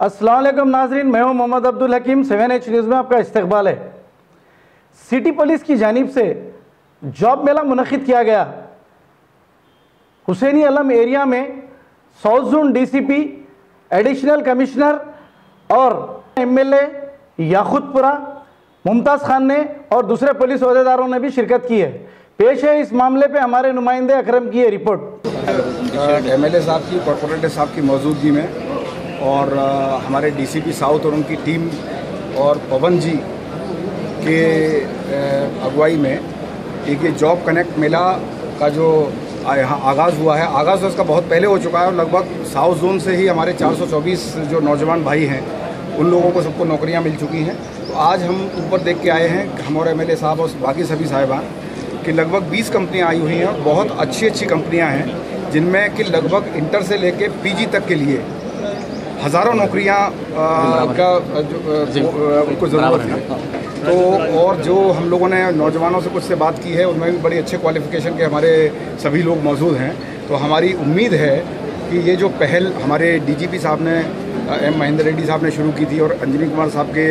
अस्सलाम वालेकुम नाज़रीन, मैं हूं मोहम्मद अब्दुल हकीम। 7H न्यूज़ में आपका इस्तकबाल है। सिटी पुलिस की जानिब से जॉब मेला मुनक़िद किया गया। हुसैनी अलम एरिया में south zone DCP, additional commissioner और एमएलए याकूतपुरा मुमताज़ खान ने और दूसरे पुलिस अहदेदारों ने भी शिरकत की है। पेश है इस मामले पे हमारे नुमाइंदे अकरम की ये रिपोर्ट। एमएलए साहब की, कॉर्पोरेटर साहब की मौजूदगी में और हमारे डीसीपी साउथ और उनकी टीम और पवन जी के अगुवाई में एक ये जॉब कनेक्ट मेला का जो यहाँ आगाज़ हुआ है, आगाज़ उसका बहुत पहले हो चुका है और लगभग साउथ जोन से ही हमारे 424 जो नौजवान भाई हैं उन लोगों को सबको नौकरियां मिल चुकी हैं। तो आज हम ऊपर देख के आए हैं, हम और एमएलए साहब और बाकी सभी साहिबान, कि लगभग 20 कंपनियां आई हुई हैं और बहुत अच्छी कंपनियां हैं जिनमें कि लगभग इंटर से लेके पीजी तक के लिए हज़ारों नौकरियां का उनको ज़रूरत है। तो और जो हम लोगों ने नौजवानों से कुछ से बात की है उनमें भी बड़ी अच्छे क्वालिफ़िकेशन के हमारे सभी लोग मौजूद हैं। तो हमारी उम्मीद है कि ये जो पहल हमारे डीजीपी साहब ने, एम महेंद्र रेड्डी साहब ने शुरू की थी और अंजनी कुमार साहब के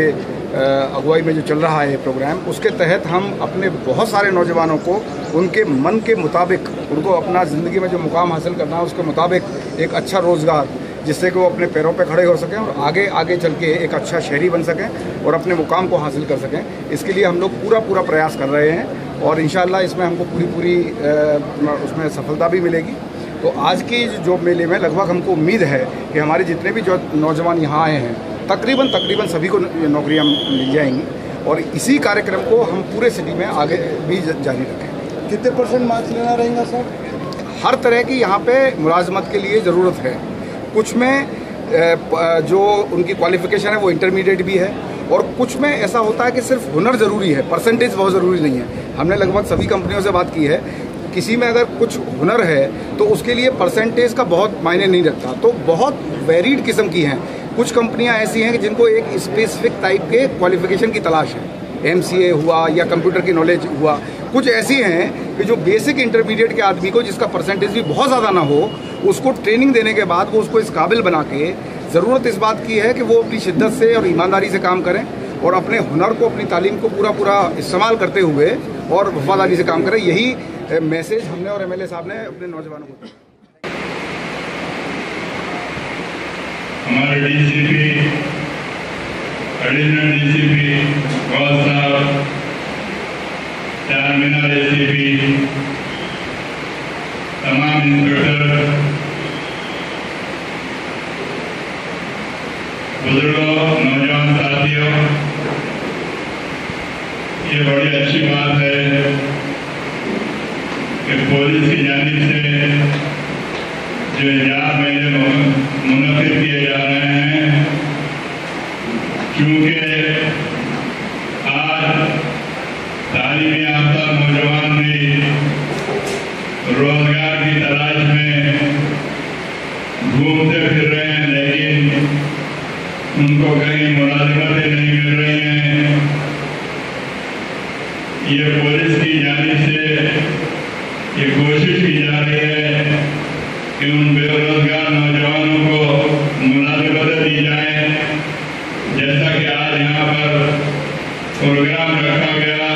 अगुवाई में जो चल रहा है प्रोग्राम, उसके तहत हम अपने बहुत सारे नौजवानों को उनके मन के मुताबिक, उनको अपना ज़िंदगी में जो मुकाम हासिल करना है उसके मुताबिक एक अच्छा रोज़गार, जिससे कि वो अपने पैरों पे खड़े हो सकें और आगे आगे चल के एक अच्छा शहरी बन सकें और अपने मुकाम को हासिल कर सकें। इसके लिए हम लोग पूरा प्रयास कर रहे हैं और इंशाअल्लाह इसमें हमको पूरी उसमें सफलता भी मिलेगी। तो आज की जॉब मेले में लगभग हमको उम्मीद है कि हमारे जितने भी जो नौजवान यहाँ आए हैं तकरीबन सभी को नौकरियाँ मिल जाएंगी और इसी कार्यक्रम को हम पूरे सिटी में आगे भी जारी रखें। कितने % मार्क्स लेना रहेगा सर? हर तरह की यहाँ पे मुलाजमत के लिए ज़रूरत है। कुछ में जो उनकी क्वालिफ़िकेशन है वो इंटरमीडिएट भी है और कुछ में ऐसा होता है कि सिर्फ हुनर ज़रूरी है, परसेंटेज बहुत ज़रूरी नहीं है। हमने लगभग सभी कंपनियों से बात की है, किसी में अगर कुछ हुनर है तो उसके लिए परसेंटेज का बहुत मायने नहीं रखता। तो बहुत वेरीड किस्म की हैं। कुछ कंपनियां ऐसी हैं कि जिनको एक स्पेसिफिक टाइप के क्वालिफ़िकेशन की तलाश है, MCA हुआ या कंप्यूटर की नॉलेज हुआ। कुछ ऐसी हैं कि जो बेसिक इंटरमीडिएट के आदमी को, जिसका परसेंटेज भी बहुत ज़्यादा ना हो, उसको ट्रेनिंग देने के बाद वो उसको इस काबिल बना के, ज़रूरत इस बात की है कि वो अपनी शिद्दत से और ईमानदारी से काम करें और अपने हुनर को, अपनी तालीम को पूरा इस्तेमाल करते हुए और वफादारी से काम करें। यही मैसेज हमने और एमएलए साहब ने अपने नौजवानों को दिया। हमारे डीसीपी, एडिशनल डीसीपी गौस साहब, चारमीनार एसीपी, तमाम इंस्पेक्टर, बुजुर्गों, नौजवान साथियों, ये बड़ी अच्छी बात है कि पुलिस की जानिब से जो जॉब मेले मुनक़िद किए जा रहे हैं, क्योंकि आज तालीम याफ्ता नौजवान भी रोजगार की तलाश में घूमते फिर रहे हैं, लेकिन उनको कहीं मुलाजिमतें नहीं मिल रही हैं। ये पुलिस की जानिब से ये कोशिश की जा रही है कि उन बेरोजगार नौजवानों को मुलाजिमतें दी जाए। जैसा कि आज यहाँ पर प्रोग्राम रखा गया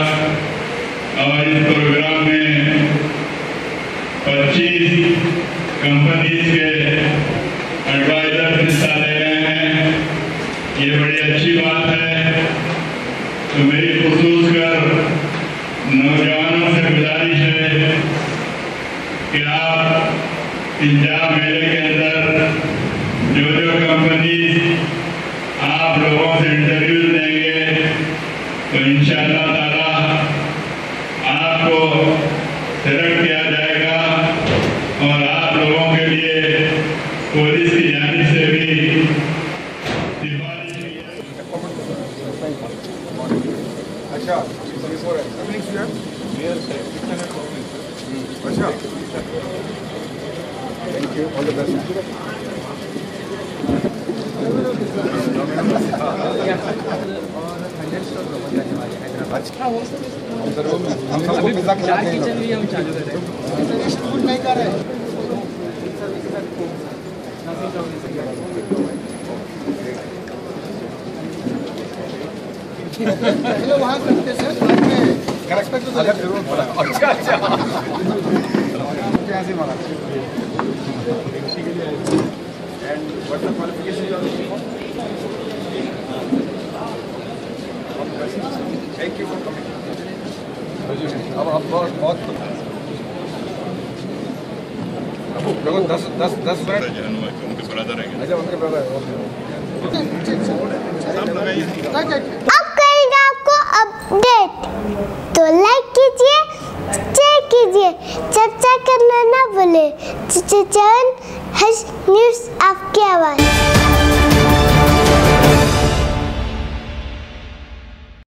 और इस प्रोग्राम में 25 कंपनीज के एडवाइजर हिस्सा ले रहे हैं। ये बड़ी अच्छी बात है। तो मेरी खुसूस कर नौजवानों से गुजारिश है कि आप इस जॉब मेले के अंदर जो कंपनी आप लोगों से इंटरव्यू देंगे तो इंशाअल्लाह ताला आपको सेलेक्ट किया जाएगा और आप लोगों के लिए पुलिस की जानिब से भी सिफारिश की अच्छा, अच्छा, thank you, all the best. अच्छा, हम सबको पिज़्ज़ा खिलाते हैं। स्कूल नहीं कर रहे। पहले वहाँ करते सर, बाद में रेस्पेक्ट तो अगर जरूरत पड़ा। अच्छा अच्छा यहाँ से मांगा। And what the qualification you are looking for? Thank you for coming. अब बहुत देखो 10 मिनट। उनके ब्रदर है अच्छा उनके ब्रदर। ठीक है। आप लगाइए। Right right. आपका